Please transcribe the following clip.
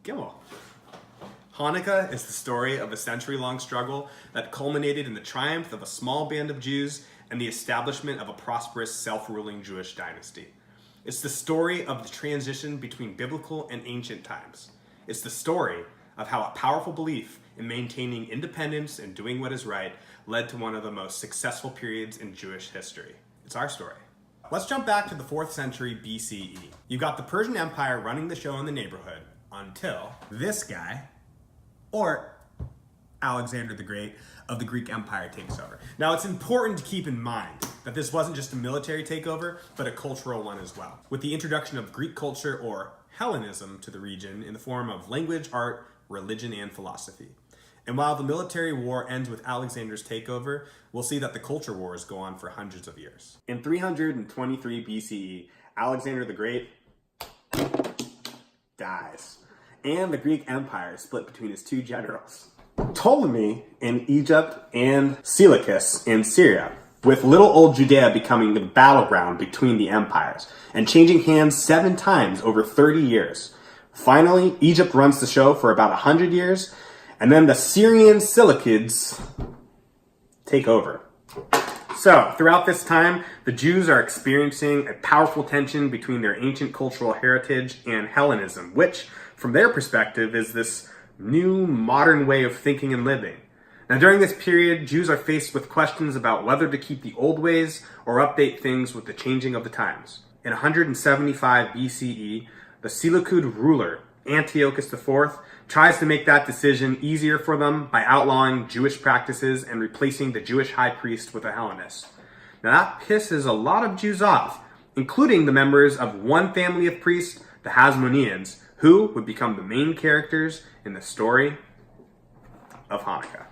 Gimel. Hanukkah is the story of a century-long struggle that culminated in the triumph of a small band of Jews and the establishment of a prosperous, self-ruling Jewish dynasty. It's the story of the transition between biblical and ancient times. It's the story of how a powerful belief in maintaining independence and doing what is right led to one of the most successful periods in Jewish history. It's our story. Let's jump back to the 4th century BCE. You've got the Persian Empire running the show in the neighborhood until this guy, or Alexander the Great of the Greek Empire, takes over. Now, it's important to keep in mind that this wasn't just a military takeover, but a cultural one as well, with the introduction of Greek culture, or Hellenism, to the region in the form of language, art, religion, and philosophy. And while the military war ends with Alexander's takeover, we'll see that the culture wars go on for hundreds of years. In 323 BCE, Alexander the Great dies, and the Greek Empire is split between his two generals, Ptolemy in Egypt and Seleucus in Syria, with little old Judea becoming the battleground between the empires and changing hands 7 times over 30 years. Finally, Egypt runs the show for about 100 years, and then the Syrian Seleucids take over. So, throughout this time, the Jews are experiencing a powerful tension between their ancient cultural heritage and Hellenism, which, from their perspective, is this new modern way of thinking and living. Now, during this period, Jews are faced with questions about whether to keep the old ways or update things with the changing of the times. In 175 BCE, the Seleucid ruler, Antiochus IV, tries to make that decision easier for them by outlawing Jewish practices and replacing the Jewish high priest with a Hellenist. Now that pisses a lot of Jews off, including the members of one family of priests, the Hasmoneans, who would become the main characters in the story of Hanukkah.